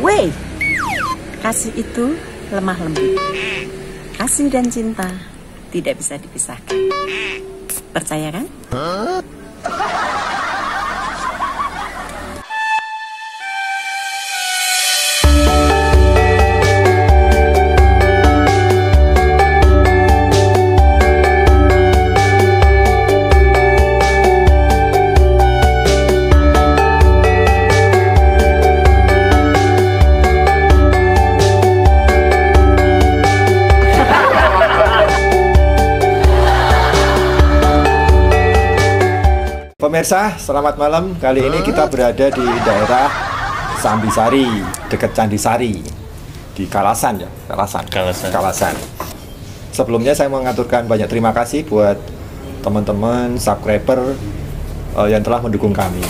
Weh, kasih itu lemah lembut. Kasih dan cinta tidak bisa dipisahkan. Percaya kan? Pemirsa, selamat malam. Kali ini kita berada di daerah Sambisari, dekat Candi Sari, di Kalasan ya, Kalasan. Sebelumnya saya mengaturkan banyak terima kasih buat teman-teman subscriber yang telah mendukung kami.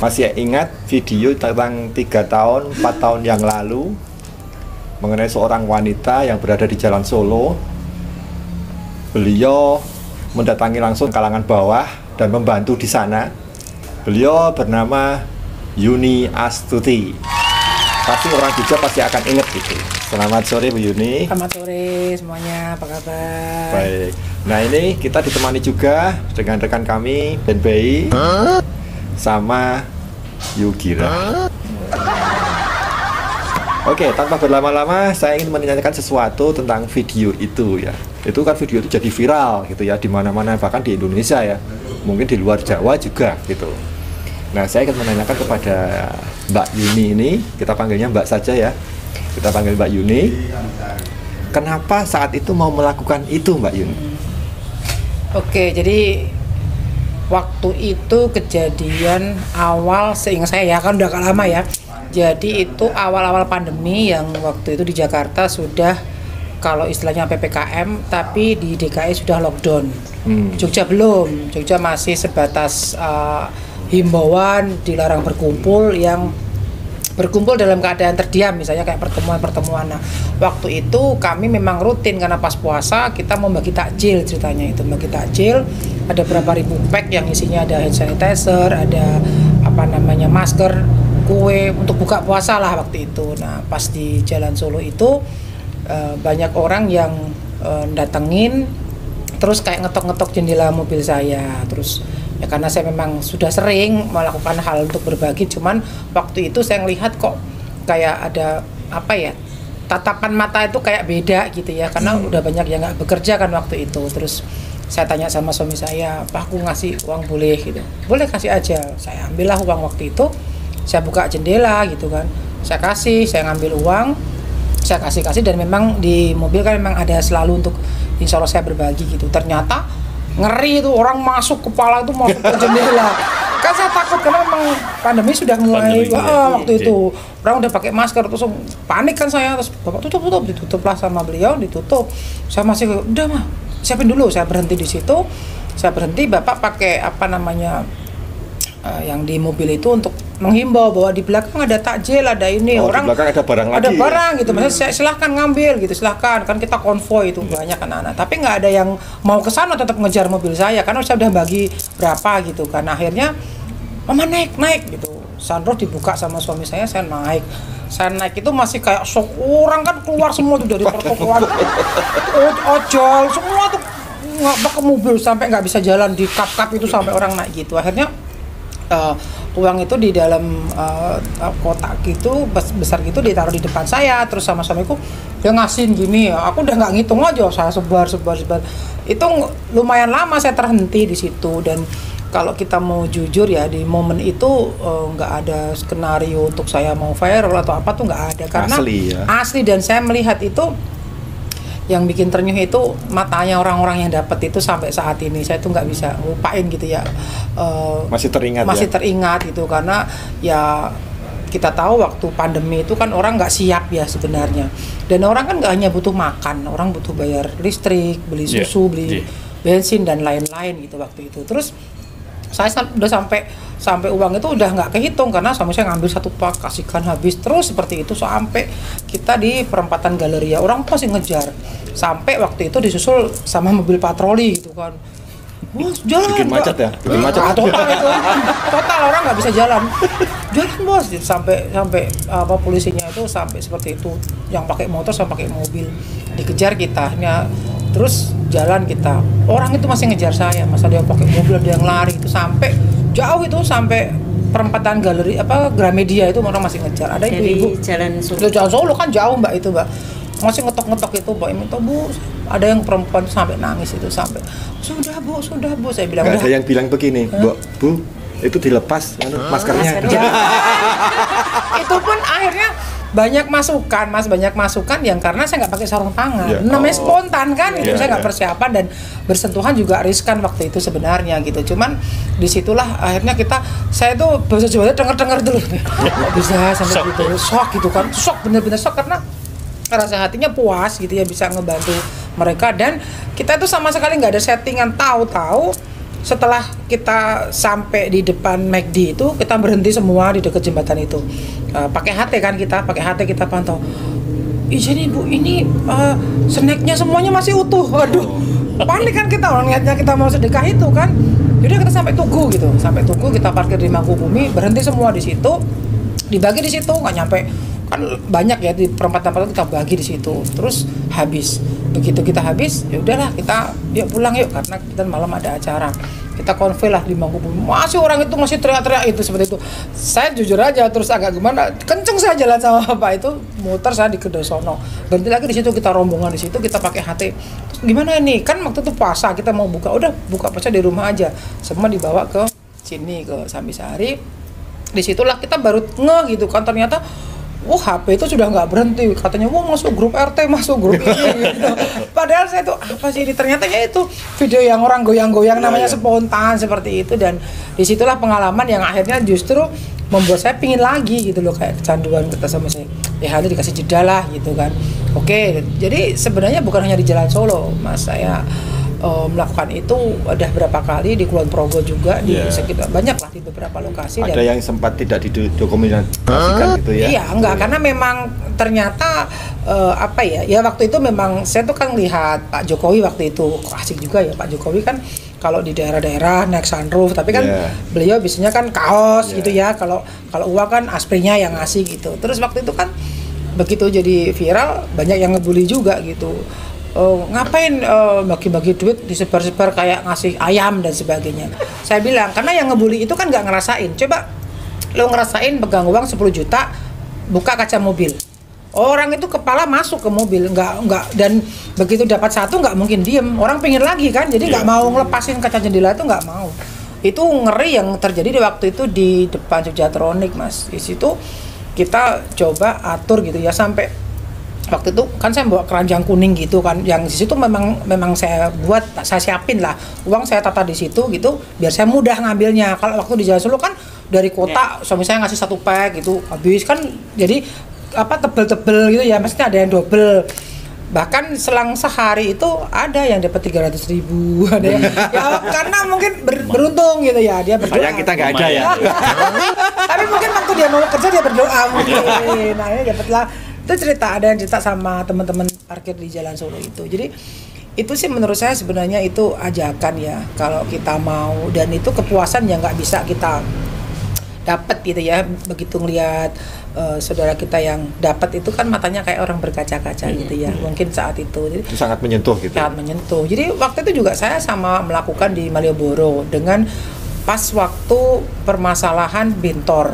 Masih ingat video tentang 3 tahun, 4 tahun yang lalu mengenai seorang wanita yang berada di Jalan Solo. Beliau mendatangi langsung kalangan bawah dan membantu di sana. Beliau bernama Yuni Astuti. Pasti orang Jogja pasti akan ingat gitu. Selamat sore Bu Yuni. Selamat sore semuanya, apa kabar? Baik. Nah ini kita ditemani juga dengan rekan kami Ben Bei sama Yugira. Oke, tanpa berlama-lama saya ingin menanyakan sesuatu tentang video itu ya. Itu kan video itu jadi viral gitu ya di mana-mana, bahkan di Indonesia ya. Mungkin di luar Jawa juga gitu. Nah, saya akan menanyakan kepada Mbak Yuni ini, kita panggilnya Mbak saja ya. Kita panggil Mbak Yuni. Kenapa saat itu mau melakukan itu, Mbak Yuni? Oke, jadi waktu itu kejadian awal, seingat saya ya, kan udah agak lama ya. Jadi itu awal-awal pandemi yang waktu itu di Jakarta sudah, kalau istilahnya PPKM, tapi di DKI sudah lockdown. Jogja belum, Jogja masih sebatas himbauan dilarang berkumpul, yang berkumpul dalam keadaan terdiam, misalnya kayak pertemuan-pertemuan. Nah, waktu itu kami memang rutin karena pas puasa kita mau bagi takjil, ceritanya itu bagi takjil, ada berapa ribu pack yang isinya ada hand sanitizer, ada masker, kue untuk buka puasa lah waktu itu. Nah, pas di Jalan Solo itu banyak orang yang datengin, terus kayak ngetok-ngetok jendela mobil saya. Terus ya karena saya memang sudah sering melakukan hal untuk berbagi, cuman waktu itu saya ngelihat kok kayak ada tatapan mata itu kayak beda gitu ya, karena udah banyak yang nggak bekerja kan waktu itu. Terus saya tanya sama suami saya, "Pak, aku ngasih uang boleh?" gitu. "Boleh, kasih aja." Saya ambillah uang waktu itu, saya buka jendela gitu kan, saya ngambil uang, saya kasih dan memang di mobil kan memang ada selalu untuk insya Allah saya berbagi gitu. Ternyata ngeri itu, orang masuk, kepala itu masuk ke jendela. Kan saya takut karena memang pandemi sudah mulai waktu itu orang udah pakai masker, terus panik kan saya. Terus Bapak ditutuplah sama beliau, ditutup. Saya masih udah mah siapin dulu, saya berhenti di situ. Saya berhenti, Bapak pakai yang di mobil itu untuk menghimbau bahwa di belakang ada takjil, ada ini, orang di belakang ada barang lagi. Ada barang gitu, maksudnya silahkan ngambil gitu, silahkan, kan kita konvoy itu banyak anak-anak. Tapi nggak ada yang mau ke sana, tetap ngejar mobil saya karena saya udah bagi berapa gitu kan. Akhirnya mama naik gitu, sunroof dibuka sama suami saya naik. Saya naik itu masih kayak shock, orang kan keluar semua tuh dari pertokoan, ojol semua tuh nggak ke mobil, sampai nggak bisa jalan di kap-kap itu sampai orang naik gitu. Akhirnya uang itu di dalam kotak gitu besar gitu ditaruh di depan saya, terus sama suamiku dia ngasihin gini, aku udah nggak ngitung aja, saya sebar. Itu lumayan lama saya terhenti di situ. Dan kalau kita mau jujur ya, di momen itu nggak ada skenario untuk saya mau viral atau apa tuh nggak ada, karena asli dan saya melihat itu. Yang bikin ternyuh itu matanya orang-orang yang dapat itu sampai saat ini saya tuh nggak bisa lupain gitu ya. Masih teringat gitu, karena ya kita tahu waktu pandemi itu kan orang nggak siap ya sebenarnya, dan orang kan nggak hanya butuh makan, orang butuh bayar listrik, beli susu, beli bensin dan lain-lain gitu waktu itu. Terus saya udah sampai uang itu udah nggak kehitung karena suami saya ngambil satu pak, kasihkan habis terus seperti itu sampai kita di perempatan Galeria, orang pasti ngejar sampai waktu itu disusul sama mobil patroli gitu kan. Bos, jalan. Bikin macet ya? Bikin macet. Total itu. Total orang nggak bisa jalan. Jalan bos, sampai apa polisinya itu sampai seperti itu. Yang pakai motor sama pakai mobil dikejar kita. Terus jalan kita. Orang itu masih ngejar saya. Masa dia pakai mobil, ada yang lari itu sampai jauh itu sampai perempatan galeri Gramedia itu orang masih ngejar. Ada ibu-ibu Jalan Solo. Jalan Solo kan jauh Mbak itu Mbak. Masih ngetok-ngetok itu Mbak, minta Bu. Ada yang perempuan sampai nangis itu sampai sudah Bu saya bilang. Ada yang bilang begini, Bu, itu dilepas maskernya. Itu pun akhirnya banyak masukan yang karena saya nggak pakai sarung tangan, namanya spontan kan, itu saya nggak persiapan dan bersentuhan juga riskan waktu itu sebenarnya gitu. Cuman disitulah akhirnya saya tuh bahasa Jawa dengar dulu, kok bisa sampai gitu, shock gitu kan, shock bener-bener shock karena rasa hatinya puas gitu ya bisa ngebantu mereka dan kita tuh sama sekali nggak ada settingan. Tahu-tahu setelah kita sampai di depan McD itu kita berhenti semua di dekat jembatan itu, pakai HT kan pakai HT kita pantau. Jadi Bu ini snacknya semuanya masih utuh. Waduh, panik kan kita, orang niatnya kita mau sedekah itu kan. Jadi kita sampai Tugu kita parkir di Mangkubumi, berhenti semua di situ, dibagi di situ nggak nyampe. Kan banyak ya di perempatan kita bagi di situ, terus habis. Begitu kita habis, ya udahlah kita yuk pulang yuk karena kita malam ada acara. Kita konvoy lah di Mangkubumi. Masih orang itu masih teriak-teriak itu seperti itu. Saya jujur aja terus agak gimana, kenceng saya jalan sama Bapak itu, muter saya di Kedosono. Berhenti lagi di situ kita rombongan di situ kita pakai HT. Terus gimana ini? Kan waktu itu puasa kita mau buka, udah buka puasa di rumah aja. Semua dibawa ke sini ke Sambisari. Disitulah kita baru gitu kan ternyata HP itu sudah nggak berhenti, katanya masuk grup RT, masuk grup ini gitu. Padahal saya tuh apa sih ini, ternyata ya itu video yang orang goyang-goyang namanya spontan seperti itu. Dan disitulah pengalaman yang akhirnya justru membuat saya pingin lagi gitu loh, kayak kecanduan kita sama saya. Ya harus dikasih jeda lah gitu kan. Oke, jadi sebenarnya bukan hanya di Jalan Solo, Mas, saya melakukan itu ada berapa kali di Kulon Progo juga di sekitar banyak lah di beberapa lokasi. Ada yang sempat tidak didokumentasikan gitu ya? Iya, enggak karena memang ternyata ya waktu itu memang saya tuh kan lihat Pak Jokowi waktu itu asik juga ya Pak Jokowi kan kalau di daerah-daerah naik sunroof, tapi kan beliau biasanya kan kaos gitu ya, kalau uang kan asprinya yang ngasih gitu. Terus waktu itu kan begitu jadi viral banyak yang ngebully juga gitu. Ngapain bagi-bagi duit disebar-sebar kayak ngasih ayam dan sebagainya. Saya bilang karena yang ngebully itu kan nggak ngerasain. Coba lo ngerasain pegang uang 10 juta buka kaca mobil, orang itu kepala masuk ke mobil nggak dan begitu dapat satu nggak mungkin diem, orang pengen lagi kan, jadi nggak mau ngelepasin kaca jendela itu, nggak mau. Itu ngeri yang terjadi di waktu itu di depan Jogjatronic, Mas. Di situ kita coba atur gitu ya, sampai waktu itu kan saya bawa keranjang kuning gitu kan, yang di situ memang saya buat, saya siapin lah uang, saya tata di situ gitu biar saya mudah ngambilnya. Kalau waktu di Jalan Solo kan dari kota suami saya ngasih 1 pack gitu habis kan, jadi tebel-tebel gitu ya, maksudnya ada yang double. Bahkan selang sehari itu ada yang dapat 300.000, ada yang ya karena mungkin beruntung gitu ya, dia berdoa. Sayang kita nggak ada ya. Tapi mungkin waktu dia mau kerja dia berdoa mungkin. Nah ini dapatlah. Itu ada yang cerita sama teman-teman parkir di Jalan Solo itu. Jadi itu sih menurut saya sebenarnya itu ajakan ya, kalau kita mau, dan itu kepuasan yang nggak bisa kita dapat gitu ya. Begitu ngelihat saudara kita yang dapat itu kan matanya kayak orang berkaca-kaca gitu ya. Mungkin saat itu. Jadi itu sangat menyentuh gitu. Sangat menyentuh. Jadi waktu itu juga saya sama melakukan di Malioboro dengan pas waktu permasalahan bentor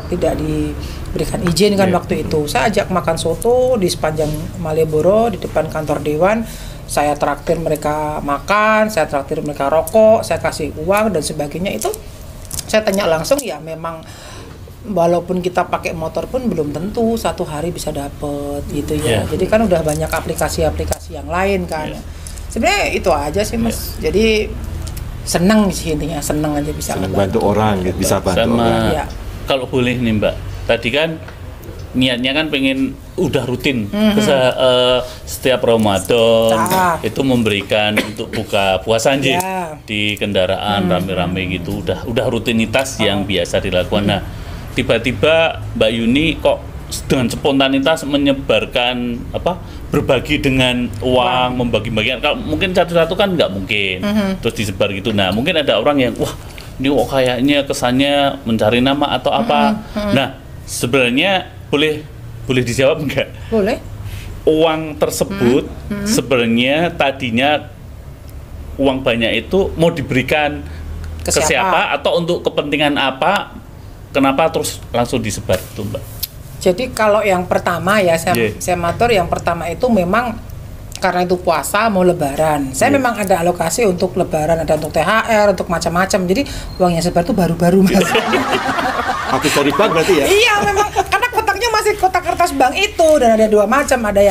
tidak diberikan izin kan waktu itu. Saya ajak makan soto di sepanjang Malioboro di depan kantor dewan. Saya traktir mereka makan, saya traktir mereka rokok, saya kasih uang dan sebagainya. Itu saya tanya langsung, ya memang walaupun kita pakai motor pun belum tentu satu hari bisa dapet gitu ya. Jadi kan udah banyak aplikasi-aplikasi yang lain kan. Sebenarnya itu aja sih Mas. Jadi seneng sih intinya, seneng aja bisa bantu orang gitu, bisa bantu orang. Ya. Kalau boleh nih Mbak, tadi kan niatnya kan pengen udah rutin setiap Ramadan itu memberikan untuk buka puasa di kendaraan rame-rame gitu, udah rutinitas yang biasa dilakukan. Nah tiba-tiba Mbak Yuni kok dengan spontanitas menyebarkan berbagi dengan uang, membagi-bagikan. Kalau mungkin satu-satu kan nggak mungkin, terus disebar gitu. Nah mungkin ada orang yang wah ini kayaknya kesannya mencari nama atau apa. Nah sebenarnya boleh dijawab nggak? Boleh. Uang tersebut sebenarnya tadinya uang banyak itu mau diberikan ke siapa atau untuk kepentingan apa? Kenapa terus langsung disebar itu, Mbak? Jadi kalau yang pertama ya saya matur yang pertama itu memang karena itu puasa mau lebaran. Saya memang ada alokasi untuk lebaran, ada untuk THR, untuk macam-macam. Jadi uangnya sebar itu baru-baru Mas. Habis dari bank berarti ya? Iya memang karena kotaknya masih kotak kertas bank itu dan ada dua macam, ada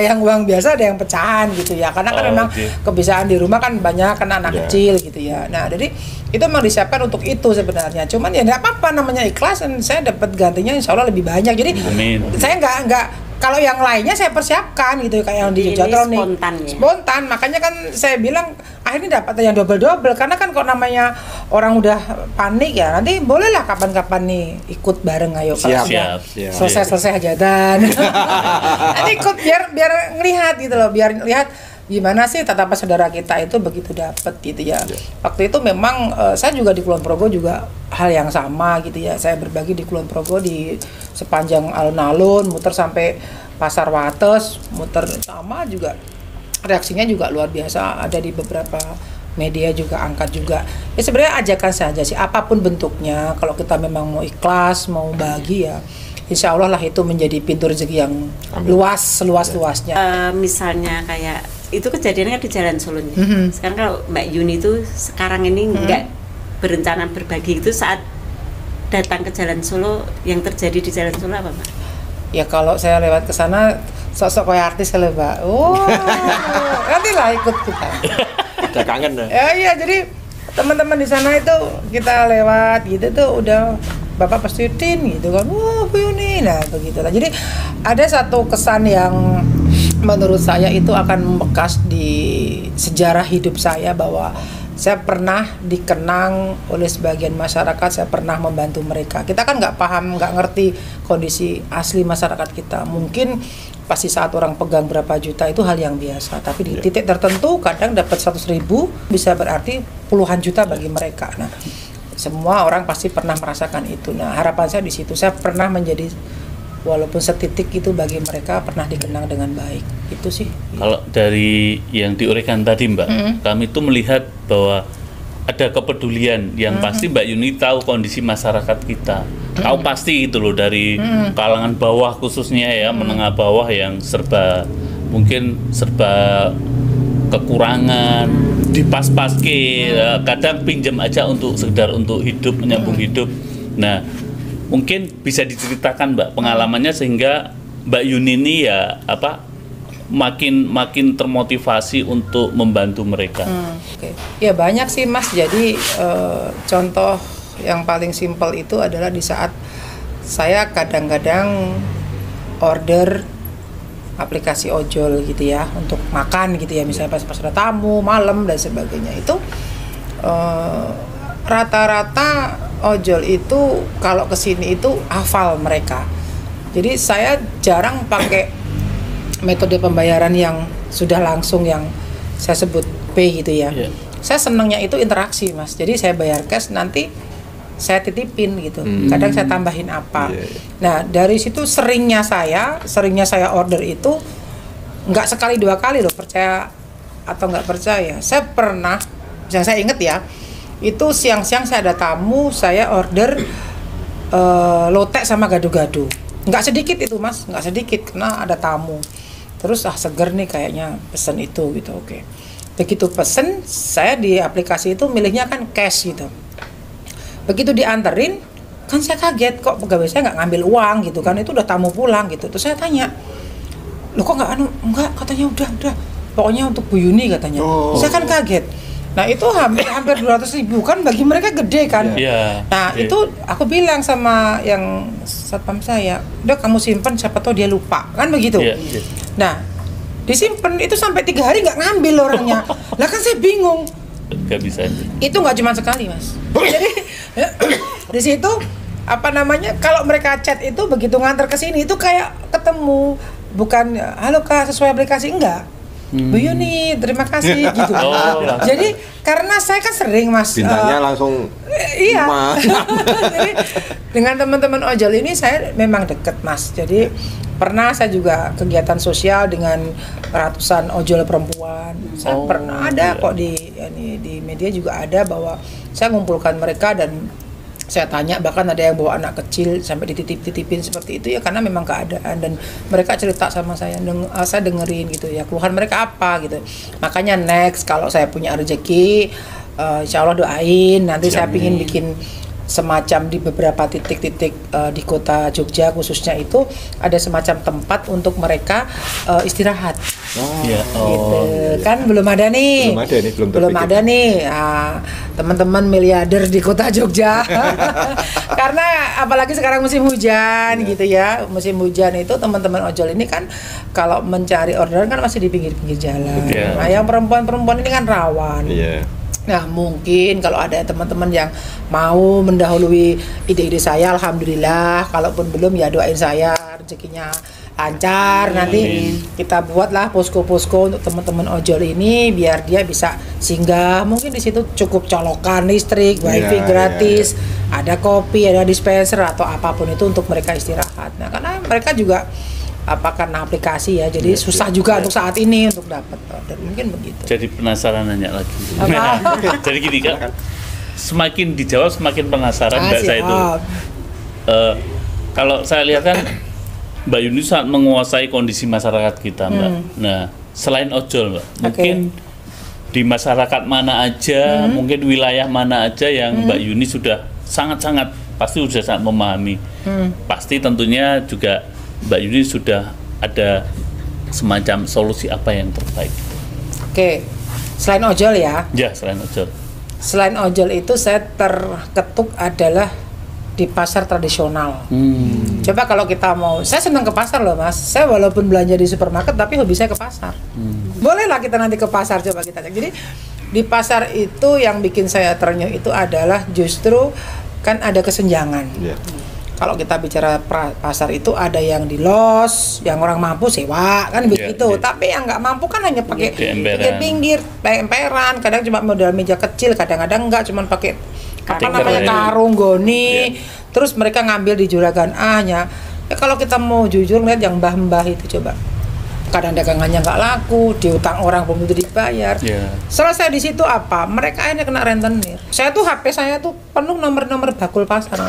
yang uang biasa, ada yang pecahan gitu ya. Karena kan memang kebiasaan di rumah kan banyak kan anak kecil gitu ya. Nah, jadi itu memang disiapkan untuk itu sebenarnya. Cuman ya enggak apa-apa namanya ikhlas dan saya dapat gantinya insya Allah lebih banyak. Jadi saya enggak kalau yang lainnya saya persiapkan gitu kayak yang di Jogja nih. Spontan. Makanya kan saya bilang akhirnya dapat yang double karena kan kalau namanya orang udah panik ya nanti bolehlah kapan-kapan nih ikut bareng ayo kalau siap. selesai hajatan. Nanti ikut biar ngelihat gitu loh, biar lihat gimana sih tatapan saudara kita itu begitu dapat gitu ya. Waktu itu memang saya juga di Kulon Progo juga hal yang sama gitu ya. Saya berbagi di Kulon Progo di sepanjang alun-alun, muter sampai Pasar Wates, muter sama juga. Reaksinya juga luar biasa, ada di beberapa media juga angkat juga. Ya sebenarnya ajakan saja sih apapun bentuknya, kalau kita memang mau ikhlas, mau bagi ya insya Allah lah itu menjadi pintu rezeki yang luas, seluas-luasnya. Misalnya kayak itu kejadiannya kan di Jalan Solo nih. Sekarang kalau Mbak Yuni itu sekarang ini nggak berencana berbagi itu saat datang ke Jalan Solo, yang terjadi di Jalan Solo apa Mbak? Ya kalau saya lewat ke sana sosok kayak artis kali Mbak. Nanti lah ikut kita. Udah kangen ya? Iya jadi teman-teman di sana itu kita lewat gitu tuh udah Bapak pasti gitu kan, wah Bu Yuni, nah begitulah. Jadi ada satu kesan yang menurut saya itu akan membekas di sejarah hidup saya bahwa saya pernah dikenang oleh sebagian masyarakat, saya pernah membantu mereka. Kita kan nggak paham, nggak ngerti kondisi asli masyarakat kita. Mungkin pasti saat orang pegang berapa juta itu hal yang biasa, tapi di titik tertentu kadang dapat 100.000 bisa berarti puluhan juta bagi mereka. Nah, semua orang pasti pernah merasakan itu. Nah, harapan saya di situ, saya pernah menjadi walaupun setitik itu bagi mereka pernah dikenang dengan baik. Itu sih. Kalau dari yang diuraikan tadi Mbak, kami itu melihat bahwa ada kepedulian yang pasti Mbak Yuni tahu kondisi masyarakat kita. Tahu pasti itu loh dari kalangan bawah khususnya ya, menengah bawah yang mungkin serba kekurangan, dipas-paske, kadang pinjam aja untuk sekedar untuk hidup, menyambung hidup. Nah, mungkin bisa diceritakan Mbak pengalamannya sehingga Mbak Yuni ini ya makin termotivasi untuk membantu mereka. Ya banyak sih Mas. Jadi contoh yang paling simpel itu adalah di saat saya kadang-kadang order aplikasi ojol gitu ya untuk makan gitu ya, misalnya pas ada tamu malam dan sebagainya. Itu rata-rata ojol itu kalau kesini itu hafal mereka. Jadi saya jarang pakai metode pembayaran yang sudah langsung yang saya sebut pay gitu ya. Saya senangnya itu interaksi Mas. Jadi saya bayar cash, nanti saya titipin gitu. Kadang saya tambahin apa. Nah dari situ seringnya saya order itu nggak sekali dua kali loh, percaya atau nggak percaya. Saya pernah, yang saya inget ya, itu siang-siang saya ada tamu, saya order lotek sama gado-gado. Nggak sedikit itu Mas, nggak sedikit karena ada tamu. Terus seger nih kayaknya pesen itu gitu, oke. Begitu pesen, saya di aplikasi itu milihnya kan cash gitu. Begitu dianterin, kan saya kaget kok pegawai saya nggak ngambil uang gitu kan, itu udah tamu pulang gitu. Terus saya tanya, loh kok enggak, katanya udah, pokoknya untuk Bu Yuni katanya. Saya kan kaget. Nah itu hampir 200.000 kan bagi mereka gede kan. Nah itu aku bilang sama yang satpam saya, udah kamu simpen, siapa tahu dia lupa kan begitu. Nah disimpan itu sampai 3 hari nggak ngambil orangnya. Lah kan saya bingung. Gak bisa. Itu nggak cuma sekali Mas. Jadi di situ apa namanya, kalau mereka chat itu begitu nganter ke sini itu kayak ketemu, bukan halo Kak sesuai aplikasi, enggak. Bu Yuni, terima kasih gitu. Jadi karena saya kan sering Mas bintangnya langsung iya. Jadi dengan teman-teman ojol ini saya memang deket Mas. Jadi pernah saya juga kegiatan sosial dengan ratusan ojol perempuan. Saya pernah ada kok di media juga ada bahwa saya ngumpulkan mereka dan saya tanya, bahkan ada yang bawa anak kecil sampai dititip-titipin seperti itu ya, karena memang keadaan, dan mereka cerita sama saya dengerin gitu ya, keluhan mereka apa gitu. Makanya next kalau saya punya rezeki, insya Allah doain nanti saya pingin bikin semacam di beberapa titik-titik di kota Jogja khususnya itu ada semacam tempat untuk mereka istirahat. Gitu. Kan belum ada nih. Belum ada nih. Teman-teman miliarder di kota Jogja. Karena apalagi sekarang musim hujan gitu ya. Musim hujan itu teman-teman ojol ini kan kalau mencari orderan kan masih di pinggir-pinggir jalan. Nah, yang perempuan-perempuan ini kan rawan. Nah, mungkin kalau ada teman-teman yang mau mendahului ide-ide saya, alhamdulillah. Kalaupun belum ya doain saya rezekinya lancar. Nanti kita buatlah posko-posko untuk teman-teman ojol ini biar dia bisa singgah. Mungkin di situ cukup colokan listrik, wifi gratis, ada kopi, ada dispenser atau apapun itu untuk mereka istirahat. Nah, karena mereka juga karena aplikasi ya, jadi susah juga untuk saat ini untuk dapat order, mungkin begitu. Jadi penasaran nanya lagi. Jadi gini Kak, semakin dijawab semakin penasaran Mbak saya itu. Kalau saya lihat kan Mbak Yuni sangat menguasai kondisi masyarakat kita Mbak. Nah, selain ojol Mbak, mungkin di masyarakat mana aja, mungkin wilayah mana aja yang Mbak Yuni sudah sangat-sangat pasti sudah sangat memahami. Pasti tentunya juga Mbak Yuni sudah ada semacam solusi apa yang terbaik? Oke, selain ojol ya? Ya, selain ojol. Selain ojol itu saya terketuk adalah di pasar tradisional. Coba kalau kita mau, saya senang ke pasar loh Mas. Saya walaupun belanja di supermarket tapi hobi saya ke pasar. Bolehlah kita nanti ke pasar, coba kita cek. Jadi di pasar itu yang bikin saya terenyuh itu adalah justru kan ada kesenjangan. Kalau kita bicara pasar itu ada yang di los, yang orang mampu sewa kan begitu. Tapi yang nggak mampu kan hanya pakai pinggir-pinggir, emperan. Kadang cuma modal meja kecil, kadang-kadang enggak, cuma pakai karung goni. Terus mereka ngambil di juragan A-nya. Ya kalau kita mau jujur lihat yang mbah-mbah itu coba. Kadang dagangannya nggak laku, diutang orang belum itu dibayar. Selesai di situ apa? Mereka akhirnya kena rentenir. Saya tuh HP saya tuh penuh nomor-nomor bakul pasar.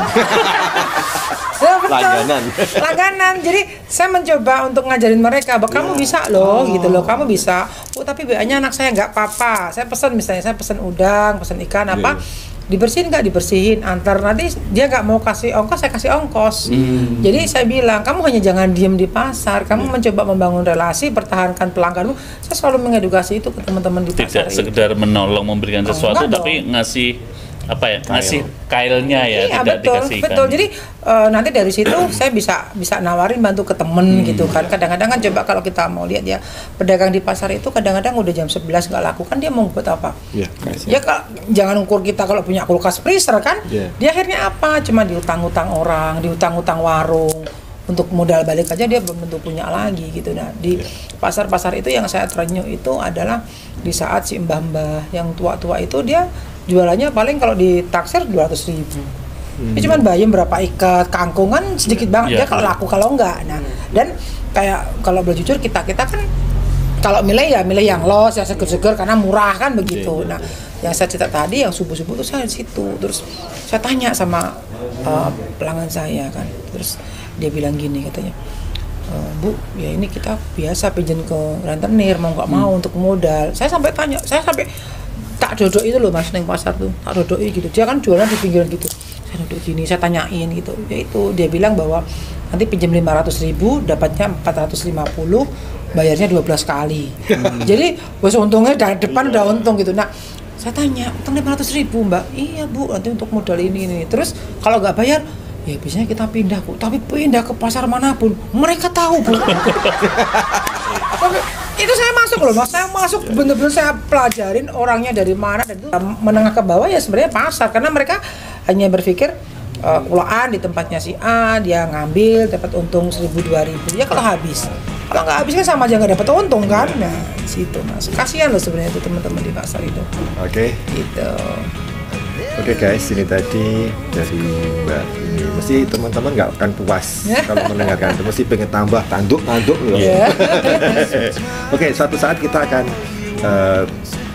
Langganan. Jadi saya mencoba untuk ngajarin mereka bahwa kamu bisa loh, gitu loh. Kamu bisa. Tapi BA-nya anak saya nggak apa-apa. Saya pesan misalnya, saya pesan udang, pesan ikan apa. Dibersihin nggak dibersihin, antar nanti dia nggak mau kasih ongkos, saya kasih ongkos. Jadi saya bilang kamu hanya jangan diem di pasar, kamu mencoba membangun relasi, pertahankan pelangganmu. Saya selalu mengedukasi itu ke teman-teman di pasar. Tidak sekedar menolong memberikan sesuatu, tapi ngasih apa ya, ngasih kailnya ya, tidak dikasih. Betul. Jadi nanti dari situ saya bisa nawarin bantu ke temen gitu kan. Kadang-kadang kan coba kalau kita mau lihat ya, pedagang di pasar itu kadang-kadang udah jam 11 nggak laku kan, dia mau buat apa? Ya jangan ukur kita kalau punya kulkas freezer kan. Dia akhirnya apa? Cuma diutang-utang orang, diutang-utang warung. Untuk modal balik aja dia belum tentu punya lagi gitu. Nah di pasar-pasar itu yang saya terenyuh itu adalah di saat si mbah-mbah yang tua-tua itu dia jualannya paling kalau ditaksir 200.000. Dia cuma bayar berapa ikat kangkung kan sedikit banget dia kalau laku kalau enggak. Nah, dan kayak kalau boleh jujur kita kan kalau milih yang los, yang seger-seger karena murah kan begitu. Nah, yang saya cerita tadi yang subuh-subuh tuh saya di situ. Terus saya tanya sama pelanggan saya kan. Terus dia bilang gini katanya, Bu, ya ini kita biasa pinjam ke rentenir mau nggak mau untuk modal. Saya sampai tanya, saya sampai tak dodok itu loh Mas, neng pasar tuh tak dodok gitu. Dia kan jualan di pinggiran gitu. Saya duduk gini, saya tanyain gitu. Ya itu dia bilang bahwa nanti pinjam 500.000 dapatnya 450, bayarnya 12 kali. Jadi bos untungnya dari depan udah untung gitu. Nah saya tanya, utang 500.000 Mbak? Iya Bu, nanti untuk modal ini. Terus kalau nggak bayar, ya biasanya kita pindah Bu, tapi pindah ke pasar manapun mereka tahu Bu. Itu saya masuk loh Mas, saya masuk bener-bener saya pelajarin orangnya dari mana, dan itu menengah ke bawah ya sebenarnya pasar, karena mereka hanya berpikir kulaan di tempatnya si A, dia ngambil dapat untung 1.000-2.000. Ya kalau habis, kalau nggak habis kan sama aja nggak dapat untung kan. Nah situ Mas, kasihan loh sebenarnya itu teman-teman di pasar itu. Oke. Gitu. Oke guys, ini tadi dari Mbak ini. Mesti teman-teman nggak akan puas kalau mendengarkan itu. Mesti pengen tambah tanduk loh. Oke, suatu saat kita akan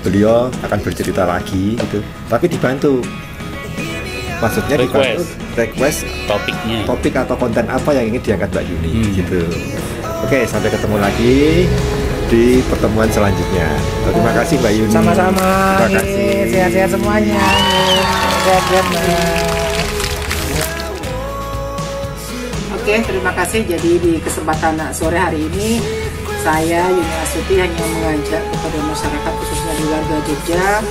beliau akan bercerita lagi gitu. Tapi dibantu. Maksudnya request topik atau konten apa yang ingin diangkat Mbak Yuni gitu. Oke, sampai ketemu lagi di pertemuan selanjutnya. Terima kasih Mbak Yuni. Sama-sama. Terima kasih. Sehat-sehat semuanya. Sehat-sehat. Oke, terima kasih. Jadi di kesempatan sore hari ini saya Yuni Astuti hanya mengajak kepada masyarakat khususnya di warga Jogja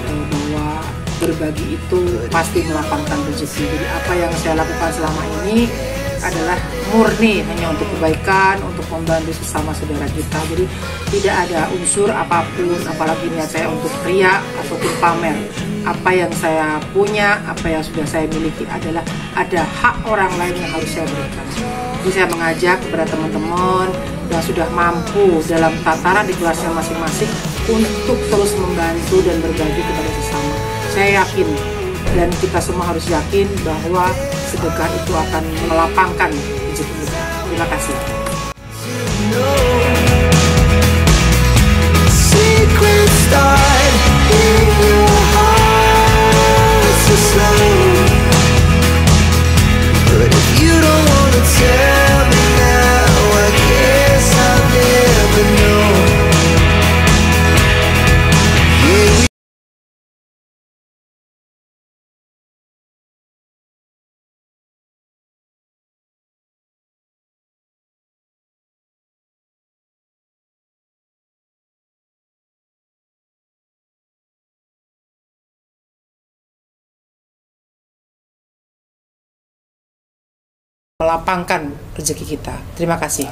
bahwa berbagi itu pasti melapangkan rezeki. Jadi apa yang saya lakukan selama ini adalah murni hanya untuk kebaikan, untuk membantu sesama saudara kita. Jadi tidak ada unsur apapun, apalagi niat saya untuk ria ataupun pamer. Apa yang saya punya, apa yang sudah saya miliki adalah ada hak orang lain yang harus saya berikan. Jadi saya mengajak kepada teman-teman yang sudah mampu dalam tataran di kelasnya masing-masing untuk terus membantu dan berbagi kepada sesama. Saya yakin dan kita semua harus yakin bahwa sedekah itu akan melapangkan rezeki kita. Terima kasih. Melapangkan rezeki kita. Terima kasih.